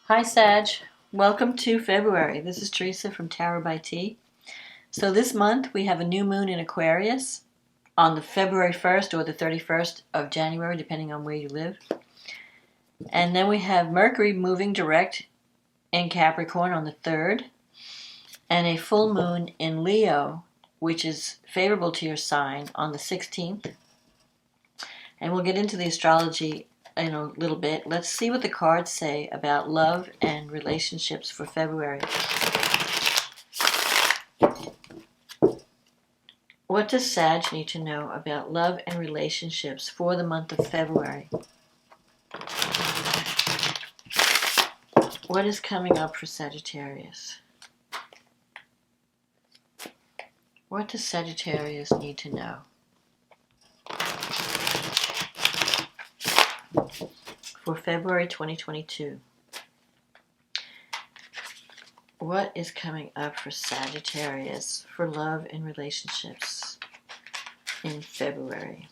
Hi Sag, welcome to February. This is Teresa from Tarot by T. So this month we have a new moon in Aquarius on the February 1st or the 31st of January, depending on where you live. And then we have Mercury moving direct in Capricorn on the 3rd, and a full moon in Leo, which is favorable to your sign, on the 16th. And we'll get into the astrology in a little bit. Let's see what the cards say about love and relationships for February. What does Sag need to know about love and relationships for the month of February? What is coming up for Sagittarius? What does Sagittarius need to know? For February 2022. What is coming up for Sagittarius for love and relationships in February?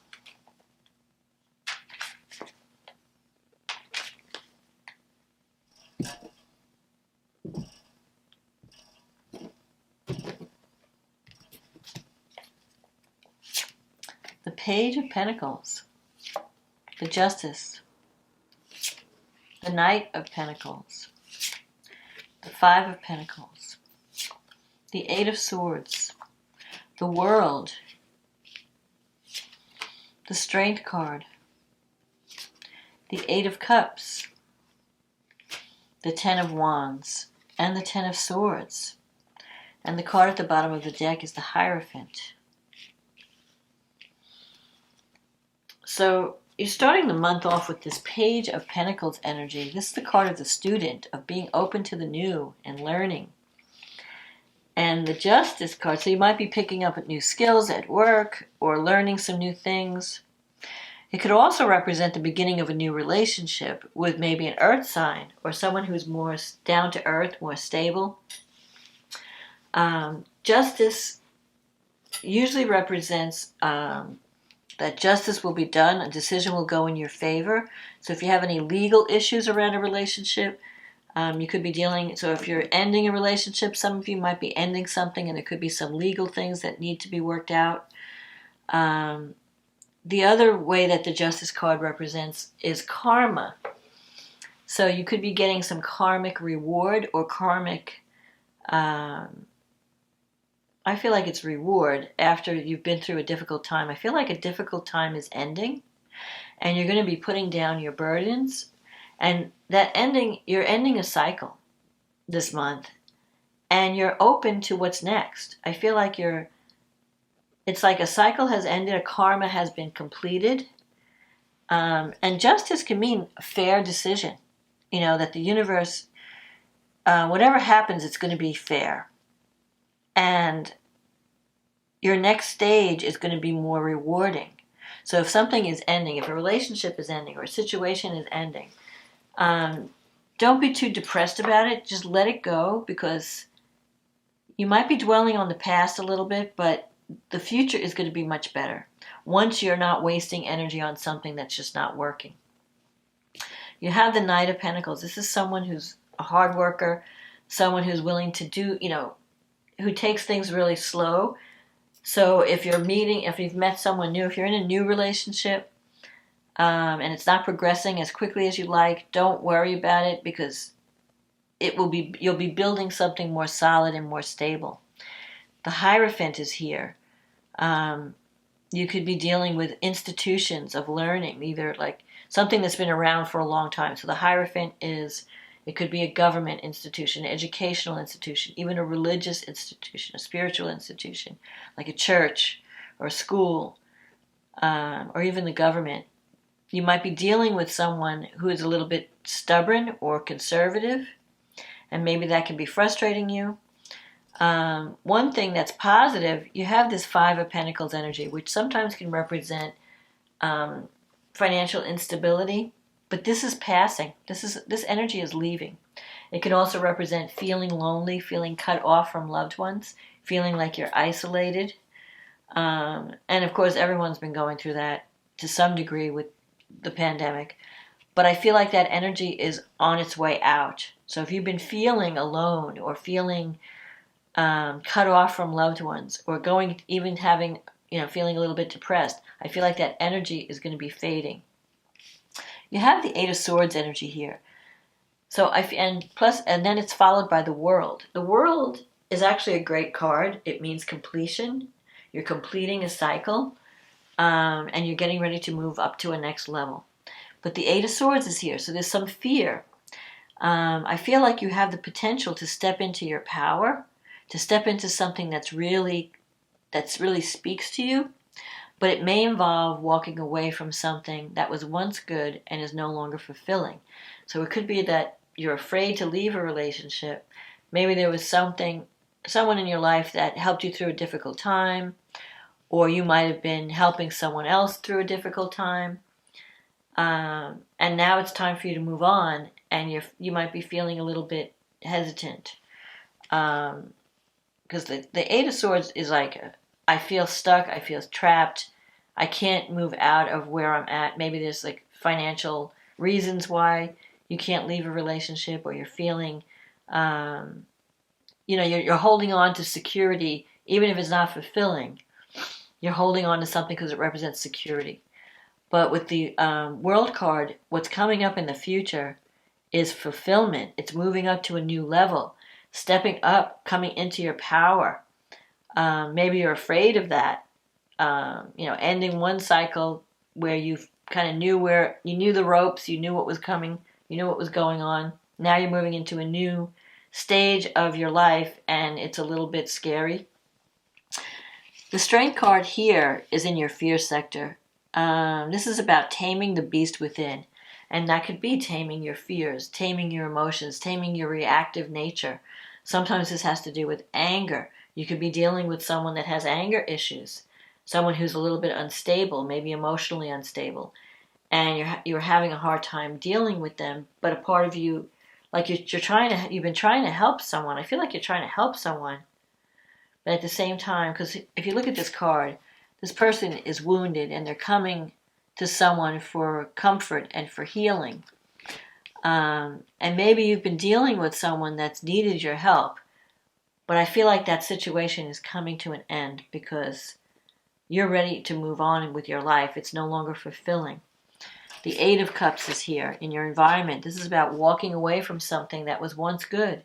The Page of Pentacles, the Justice, the Knight of Pentacles, the Five of Pentacles, the Eight of Swords, the World, the Strength card, the Eight of Cups, the Ten of Wands, and the Ten of Swords. And the card at the bottom of the deck is the Hierophant. So you're starting the month off with this Page of Pentacles energy. This is the card of the student, of being open to the new and learning. And the Justice card, so you might be picking up new skills at work or learning some new things. It could also represent the beginning of a new relationship with maybe an earth sign or someone who's more down to earth, more stable. Justice usually represents that justice will be done, a decision will go in your favor. So if you have any legal issues around a relationship, you could be dealing, so if you're ending a relationship, some of you might be ending something and there could be some legal things that need to be worked out. The other way that the Justice card represents is karma. So you could be getting some karmic reward or karmic, I feel like it's reward after you've been through a difficult time. I feel like a difficult time is ending and you're going to be putting down your burdens. And that ending, you're ending a cycle this month and you're open to what's next. I feel like it's like a cycle has ended, a karma has been completed. And justice can mean a fair decision. You know, that the universe, whatever happens, it's going to be fair. And your next stage is going to be more rewarding. So if something is ending, if a relationship is ending or a situation is ending, don't be too depressed about it. Just let it go, because you might be dwelling on the past a little bit, but the future is going to be much better once you're not wasting energy on something that's just not working. You have the Knight of Pentacles. This is someone who's a hard worker, someone who's willing to do, who takes things really slow. So if you've met someone new, if you're in a new relationship, and it's not progressing as quickly as you like, don't worry about it, because you'll be building something more solid and more stable. The Hierophant is here. You could be dealing with institutions of learning, either like something that's been around for a long time. So the Hierophant it could be a government institution, an educational institution, even a religious institution, a spiritual institution, like a church or a school, or even the government. You might be dealing with someone who is a little bit stubborn or conservative, and maybe that can be frustrating you. One thing that's positive, you have this Five of Pentacles energy, which sometimes can represent financial instability, but this is passing. This energy is leaving. It can also represent feeling lonely, feeling cut off from loved ones, feeling like you're isolated. And of course, everyone's been going through that to some degree with the pandemic. But I feel like that energy is on its way out. So if you've been feeling alone or feeling cut off from loved ones, or even having, feeling a little bit depressed, I feel like that energy is going to be fading. You have the Eight of Swords energy here. So and then it's followed by the World. The World is actually a great card. It means completion. You're completing a cycle, and you're getting ready to move up to a next level. But the Eight of Swords is here, so there's some fear. I feel like you have the potential to step into your power, to step into something that's really speaks to you, but it may involve walking away from something that was once good and is no longer fulfilling. So it could be that you're afraid to leave a relationship. Maybe there was someone in your life that helped you through a difficult time, or you might have been helping someone else through a difficult time. And now it's time for you to move on, and you might be feeling a little bit hesitant. Because the Eight of Swords is like, I feel stuck, I feel trapped, I can't move out of where I'm at. Maybe there's like financial reasons why you can't leave a relationship, or you're feeling, you're holding on to security, even if it's not fulfilling. You're holding on to something because it represents security. But with the World card, what's coming up in the future is fulfillment. It's moving up to a new level, stepping up, coming into your power. Maybe you're afraid of that. Ending one cycle where you kind of knew the ropes, you knew what was coming, you knew what was going on. Now you're moving into a new stage of your life, and it's a little bit scary. The Strength card here is in your fear sector. This is about taming the beast within. And that could be taming your fears, taming your emotions, taming your reactive nature. Sometimes this has to do with anger. You could be dealing with someone that has anger issues, someone who's a little bit unstable, maybe emotionally unstable, and you're having a hard time dealing with them. But a part of you, like you've been trying to help someone. I feel like you're trying to help someone, but at the same time, because if you look at this card, this person is wounded, and they're coming to someone for comfort and for healing. And maybe you've been dealing with someone that's needed your help, but I feel like that situation is coming to an end because you're ready to move on with your life. It's no longer fulfilling. The Eight of Cups is here in your environment. This is about walking away from something that was once good,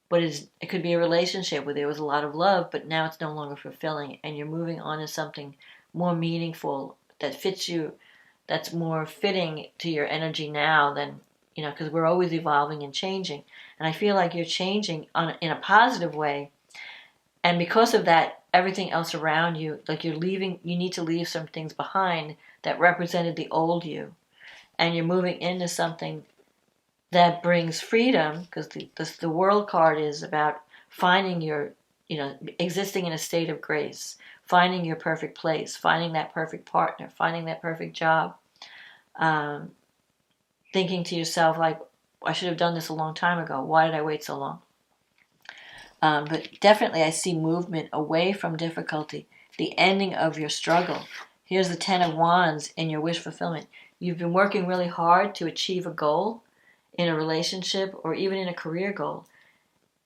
but it could be a relationship where there was a lot of love, but now it's no longer fulfilling, and you're moving on to something more meaningful that fits you, that's more fitting to your energy now than, because we're always evolving and changing. And I feel like you're changing in a positive way. And because of that, everything else around you, like you need to leave some things behind that represented the old you. And you're moving into something that brings freedom, because the World card is about finding your, existing in a state of grace, finding your perfect place, finding that perfect partner, finding that perfect job, thinking to yourself, like, I should have done this a long time ago. Why did I wait so long? But definitely I see movement away from difficulty, the ending of your struggle. Here's the Ten of Wands in your wish fulfillment. You've been working really hard to achieve a goal in a relationship or even in a career goal.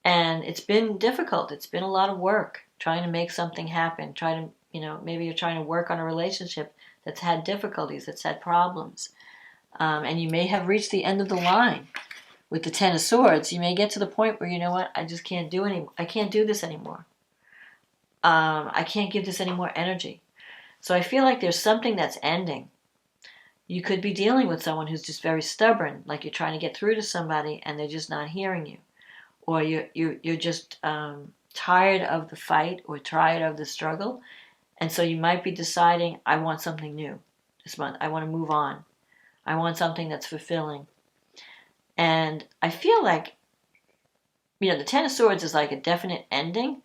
And it's been difficult. It's been a lot of work trying to make something happen. Maybe you're trying to work on a relationship that's had difficulties, that's had problems. And you may have reached the end of the line. With the Ten of Swords, you may get to the point where, I just can't I can't do this anymore. I can't give this any more energy. So I feel like there's something that's ending. You could be dealing with someone who's just very stubborn, like you're trying to get through to somebody and they're just not hearing you. Or you're just tired of the fight or tired of the struggle. And so you might be deciding, I want something new this month. I want to move on. I want something that's fulfilling. And I feel like, the Ten of Swords is like a definite ending.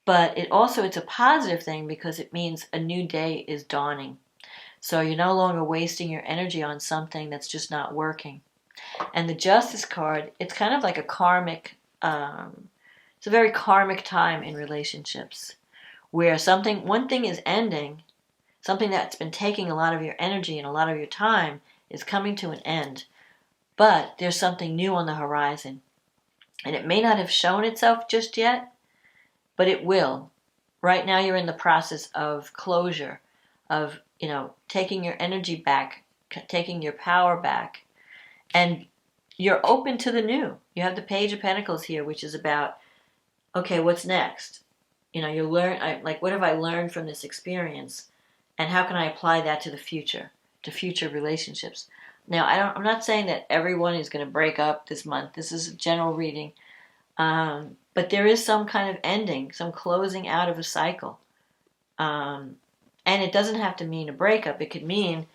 But it's a positive thing because it means a new day is dawning. So you're no longer wasting your energy on something that's just not working. And the Justice card, it's kind of like a karmic, it's a very karmic time in relationships where one thing is ending, something that's been taking a lot of your energy and a lot of your time is coming to an end, but there's something new on the horizon. And it may not have shown itself just yet, but it will. Right now you're in the process of closure, of, taking your energy back, taking your power back, and you're open to the new. You have the Page of Pentacles here, which is about, okay, what's next? You learn, what have I learned from this experience, and how can I apply that to the future, to future relationships? Now, I'm not saying that everyone is going to break up this month. This is a general reading. But there is some kind of ending, some closing out of a cycle. And it doesn't have to mean a breakup. It could mean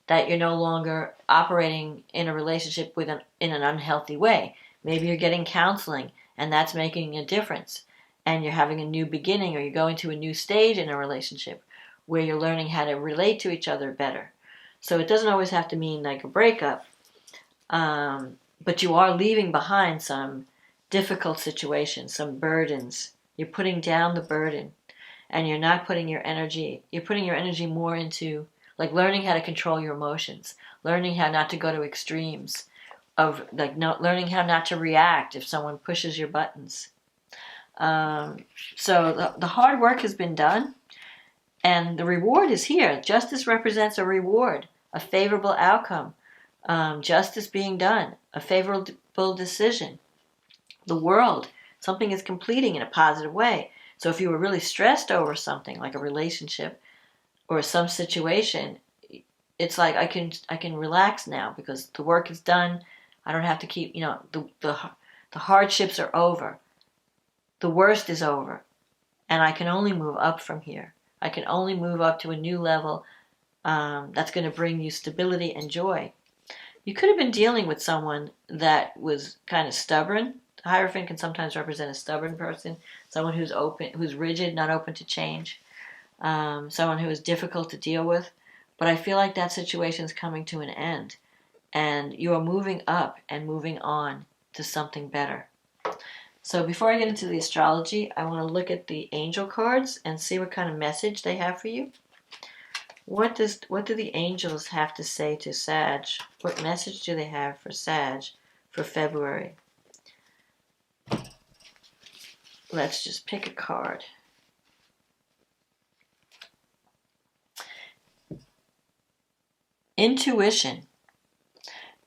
that you're no longer operating in a relationship in an unhealthy way. Maybe you're getting counseling, and that's making a difference. And you're having a new beginning, or you're going to a new stage in a relationship where you're learning how to relate to each other better. So it doesn't always have to mean like a breakup. But you are leaving behind some difficult situations, some burdens. You're putting down the burden, and you're not putting your energy, you're putting your energy more into like learning how to control your emotions, learning how not to go to extremes, of like learning how not to react if someone pushes your buttons. So the hard work has been done, and the reward is here. Justice represents a reward, a favorable outcome, justice being done, a favorable decision. The world, something is completing in a positive way. So if you were really stressed over something like a relationship or some situation, it's like I can relax now because the work is done. I don't have to keep, the hardships are over. The worst is over, and I can only move up from here. I can only move up to a new level that's going to bring you stability and joy. You could have been dealing with someone that was kind of stubborn. The Hierophant can sometimes represent a stubborn person, someone who's open, who's rigid, not open to change, someone who is difficult to deal with. But I feel like that situation is coming to an end, and you are moving up and moving on to something better. So before I get into the astrology, I want to look at the angel cards and see what kind of message they have for you. What do the angels have to say to Sag? What message do they have for Sag for February? Let's just pick a card. Intuition.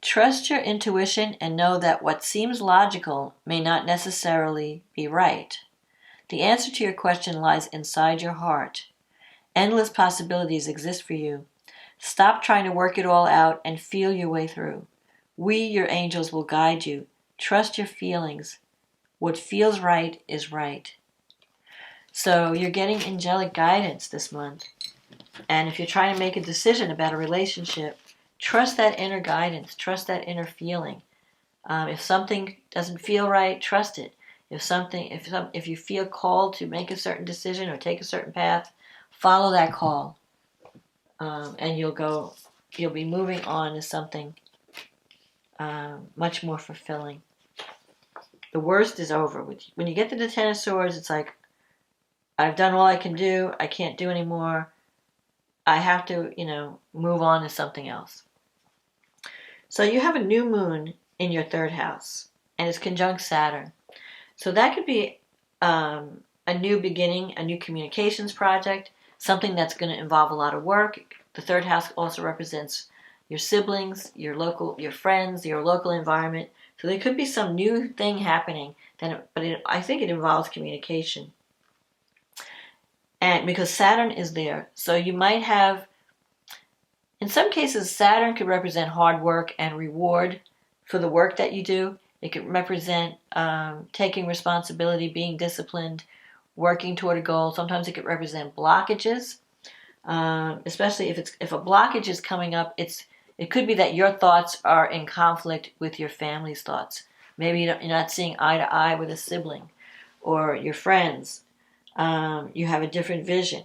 Trust your intuition and know that what seems logical may not necessarily be right. The answer to your question lies inside your heart. Endless possibilities exist for you. Stop trying to work it all out and feel your way through. We, your angels, will guide you. Trust your feelings. What feels right is right. So you're getting angelic guidance this month. And if you're trying to make a decision about a relationship, trust that inner guidance. Trust that inner feeling. If something doesn't feel right, trust it. If you feel called to make a certain decision or take a certain path, follow that call, and you'll be moving on to something much more fulfilling. The worst is over. When you get to the Ten of Swords, it's like, I've done all I can do. I can't do anymore. I have to, move on to something else. So you have a new moon in your third house, and it's conjunct Saturn. So that could be a new beginning, a new communications project, something that's going to involve a lot of work. The third house also represents your siblings, your friends, your local environment. So there could be some new thing happening, I think it involves communication. And because Saturn is there, so you might have, in some cases, Saturn could represent hard work and reward for the work that you do. It could represent taking responsibility, being disciplined, working toward a goal. Sometimes it could represent blockages, especially if a blockage is coming up. It could be that your thoughts are in conflict with your family's thoughts. Maybe you're not seeing eye to eye with a sibling or your friends. You have a different vision.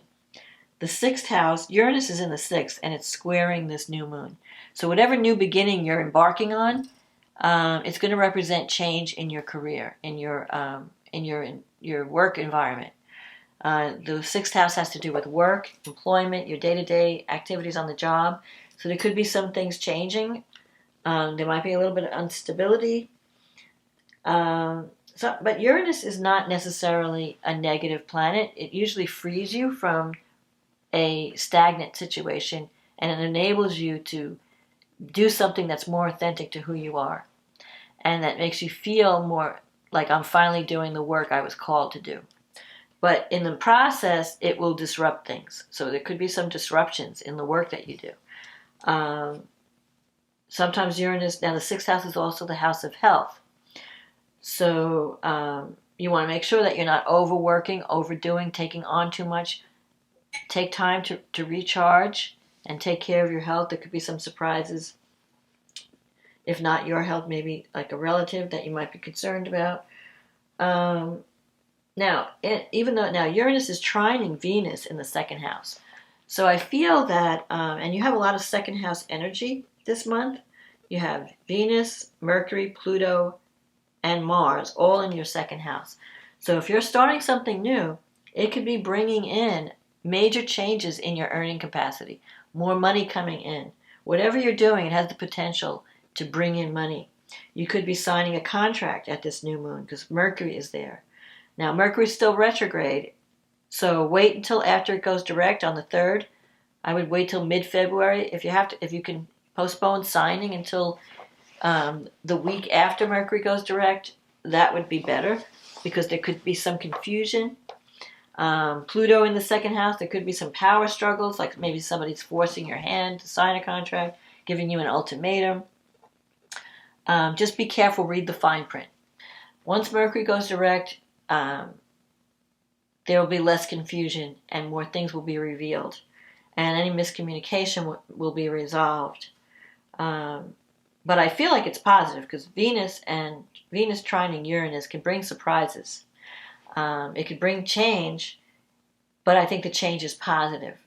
The sixth house, Uranus is in the sixth, and it's squaring this new moon. So whatever new beginning you're embarking on, it's going to represent change in your career, in your work environment. The sixth house has to do with work, employment, your day-to-day activities on the job. So there could be some things changing. There might be a little bit of instability. But Uranus is not necessarily a negative planet. It usually frees you from a stagnant situation, and it enables you to do something that's more authentic to who you are. And that makes you feel more like I'm finally doing the work I was called to do. But in the process, it will disrupt things. So there could be some disruptions in the work that you do. Sometimes Uranus, now the 6th house is also the house of health. So you want to make sure that you're not overworking, overdoing, taking on too much. Take time to recharge and take care of your health. There could be some surprises. If not your health, maybe like a relative that you might be concerned about. Now Uranus is trining Venus in the 2nd house. So I feel that, and you have a lot of 2nd house energy this month. You have Venus, Mercury, Pluto, and Mars all in your 2nd house. So if you're starting something new, it could be bringing in major changes in your earning capacity, more money coming in. Whatever you're doing, it has the potential to bring in money. You could be signing a contract at this new moon because Mercury is there. Now, Mercury's still retrograde, so wait until after it goes direct on the 3rd. I would wait till mid-February. If you can postpone signing until the week after Mercury goes direct, that would be better because there could be some confusion. Pluto in the 2nd house, there could be some power struggles, like maybe somebody's forcing your hand to sign a contract, giving you an ultimatum. Just be careful, read the fine print. Once Mercury goes direct, there will be less confusion and more things will be revealed. And any miscommunication will be resolved. But I feel like it's positive because Venus trining Uranus can bring surprises. It could bring change, but I think the change is positive.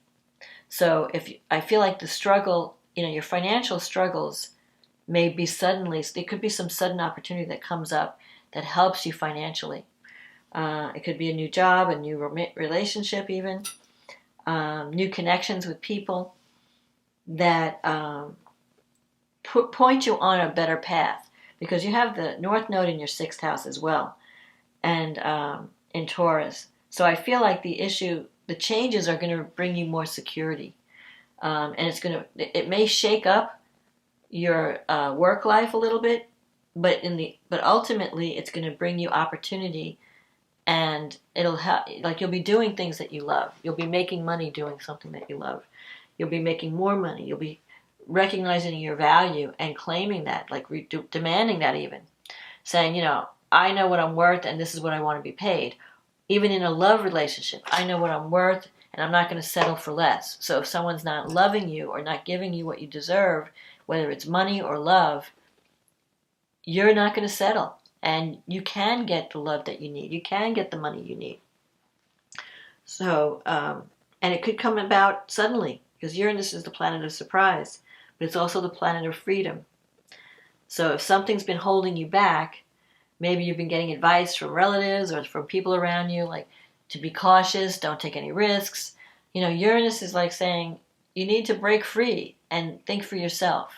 So I feel like the struggle, your financial struggles may be there could be some sudden opportunity that comes up that helps you financially. It could be a new job, a new relationship even, new connections with people that point you on a better path because you have the North Node in your 6th house as well and in Taurus. So I feel like the changes are going to bring you more security. And it may shake up your work life a little bit, but ultimately it's going to bring you opportunity, and it'll you'll be doing things that you love. You'll be making money doing something that you love. You'll be making more money. You'll be recognizing your value and claiming that, like demanding that even. Saying, I know what I'm worth and this is what I want to be paid. Even in a love relationship, I know what I'm worth and I'm not going to settle for less. So if someone's not loving you or not giving you what you deserve, whether it's money or love, you're not going to settle. And you can get the love that you need. You can get the money you need. So, and it could come about suddenly because Uranus is the planet of surprise, but it's also the planet of freedom. So if something's been holding you back, maybe you've been getting advice from relatives or from people around you, like to be cautious, don't take any risks. Uranus is like saying you need to break free and think for yourself.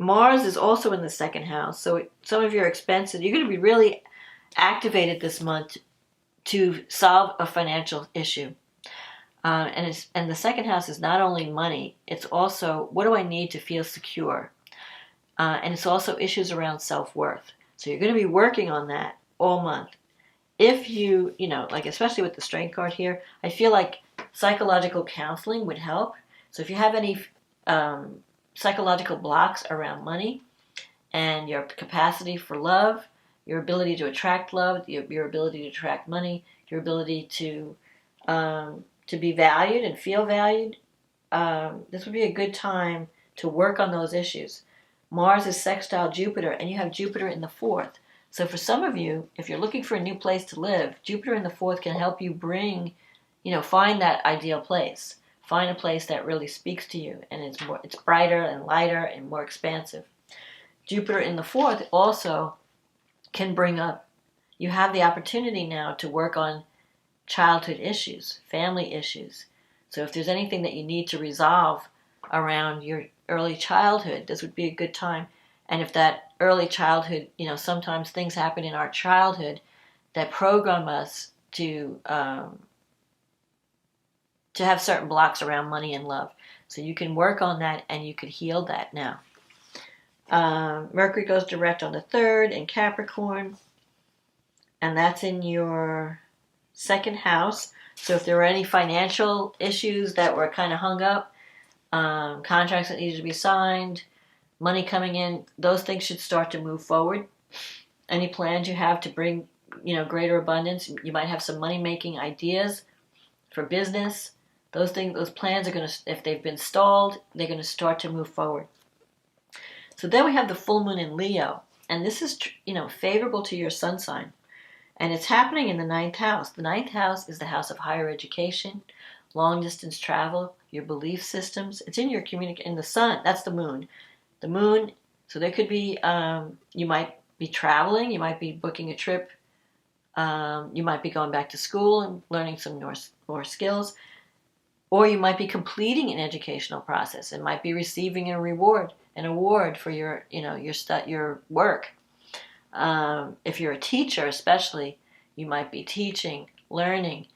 Mars is also in the 2nd house, so some of your expenses, you're going to be really activated this month to solve a financial issue. And the 2nd house is not only money, it's also what do I need to feel secure? And it's also issues around self-worth. So you're going to be working on that all month. If you, like especially with the Strength card here, I feel like psychological counseling would help. So if you have any psychological blocks around money and your capacity for love, your ability to attract love, your ability to attract money, your ability to be valued and feel valued, this would be a good time to work on those issues. Mars is sextile Jupiter, and you have Jupiter in the 4th. So for some of you, if you're looking for a new place to live, Jupiter in the 4th can help you find that ideal place. Find a place that really speaks to you, and it's brighter and lighter and more expansive. Jupiter in the 4th also can bring up, you have the opportunity now to work on childhood issues, family issues, So if there's anything that you need to resolve around your early childhood, this would be a good time. And if that early childhood, sometimes things happen in our childhood that program us to have certain blocks around money and love. So you can work on that and you could heal that now. Mercury goes direct on the 3rd in Capricorn, and that's in your 2nd house. So if there were any financial issues that were kind of hung up, contracts that needed to be signed, money coming in, those things should start to move forward. Any plans you have to bring, greater abundance, you might have some money-making ideas for business. Those plans are going to, if they've been stalled, they're going to start to move forward. So then we have the full moon in Leo, and this is, favorable to your sun sign. And it's happening in the 9th house. The 9th house is the house of higher education, long distance travel, your belief systems. It's in your in the sun. That's the moon. The moon. So there could be, you might be traveling. You might be booking a trip. You might be going back to school and learning some more skills. Or you might be completing an educational process and might be receiving an award for your work. If you're a teacher, especially, you might be teaching, learning.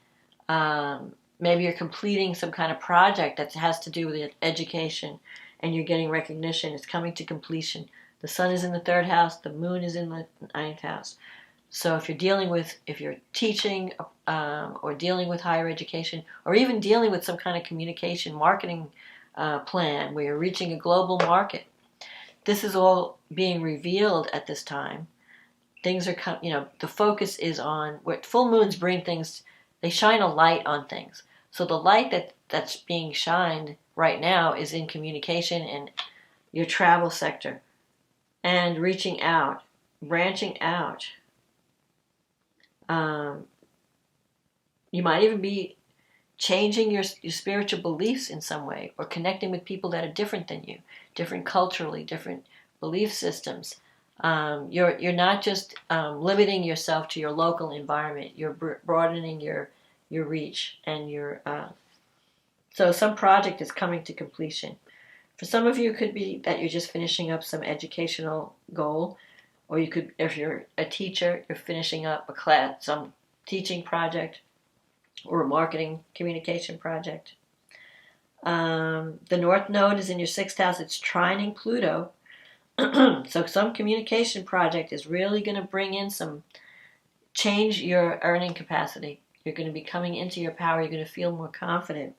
Maybe you're completing some kind of project that has to do with education, and you're getting recognition. It's coming to completion. The sun is in the 3rd house. The moon is in the 9th house. So if you're teaching, or dealing with higher education, or even dealing with some kind of communication marketing plan where you're reaching a global market, this is all being revealed at this time. Things are, the focus is on what full moons bring things. They shine a light on things. So the light that's being shined right now is in communication and your travel sector, and reaching out, branching out. You might even be changing your spiritual beliefs in some way, or connecting with people that are different than you, different culturally, different belief systems. You're not just limiting yourself to your local environment. You're broadening your reach, and so some project is coming to completion. For some of you, it could be that you're just finishing up some educational goal, or you could, if you're a teacher, you're finishing up a class, some teaching project, or a marketing communication project. The North Node is in your 6th house. It's trining Pluto. So some communication project is really going to bring in change your earning capacity. You're going to be coming into your power. You're going to feel more confident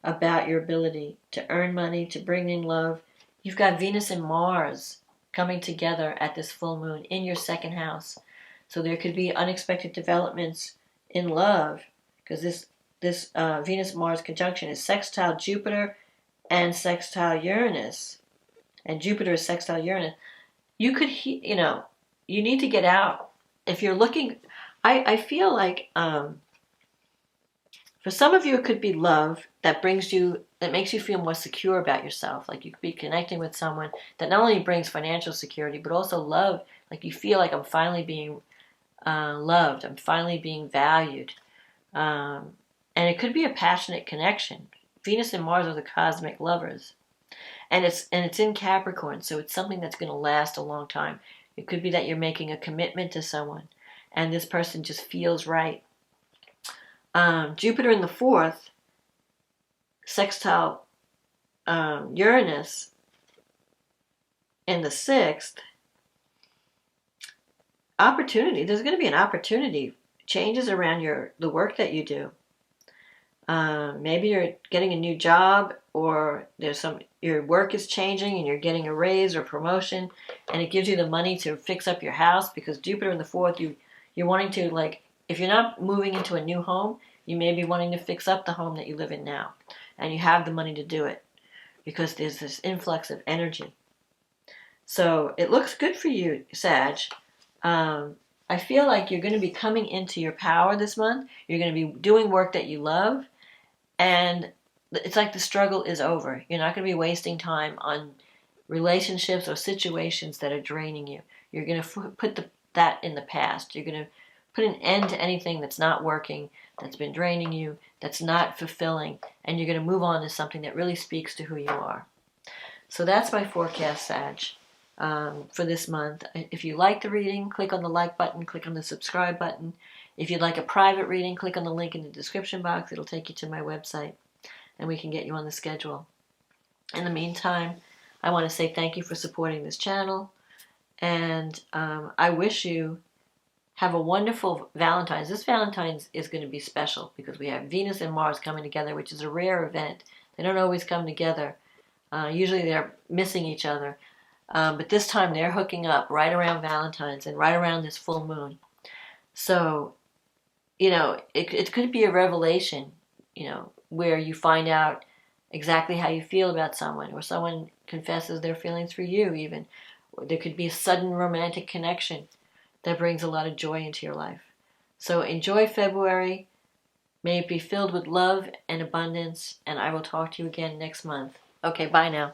about your ability to earn money, to bring in love. You've got Venus and Mars coming together at this full moon in your 2nd house. So there could be unexpected developments in love, because this Venus-Mars conjunction is sextile Jupiter and sextile Uranus. And Jupiter is sextile Uranus. You could, you need to get out. If you're looking, I feel like for some of you it could be love that makes you feel more secure about yourself. Like you could be connecting with someone that not only brings financial security, but also love. Like you feel like I'm finally being loved. I'm finally being valued. And it could be a passionate connection. Venus and Mars are the cosmic lovers. And it's in Capricorn, so it's something that's going to last a long time. It could be that you're making a commitment to someone, and this person just feels right. Jupiter in the 4th, sextile Uranus in the 6th. Opportunity. There's going to be an opportunity. Changes around the work that you do. Maybe you're getting a new job, or your work is changing and you're getting a raise or promotion, and it gives you the money to fix up your house, because Jupiter in the 4th, you're wanting to, like, if you're not moving into a new home, you may be wanting to fix up the home that you live in now, and you have the money to do it because there's this influx of energy. So it looks good for you, Sag. I feel like you're going to be coming into your power this month. You're going to be doing work that you love, and it's like the struggle is over. You're not going to be wasting time on relationships or situations that are draining you. You're going to put that in the past. You're going to put an end to anything that's not working, that's been draining you, that's not fulfilling, and you're going to move on to something that really speaks to who you are. So that's my forecast, Sag, for this month. If you like the reading, click on the like button, click on the subscribe button. If you'd like a private reading, click on the link in the description box. It'll take you to my website, and we can get you on the schedule. In the meantime, I want to say thank you for supporting this channel, and I wish you have a wonderful Valentine's. This Valentine's is going to be special because we have Venus and Mars coming together, which is a rare event. They don't always come together. Usually they're missing each other. But this time they're hooking up right around Valentine's and right around this full moon. So, it could be a revelation, where you find out exactly how you feel about someone, or someone confesses their feelings for you even. Or there could be a sudden romantic connection that brings a lot of joy into your life. So enjoy February. May it be filled with love and abundance, and I will talk to you again next month. Okay, bye now.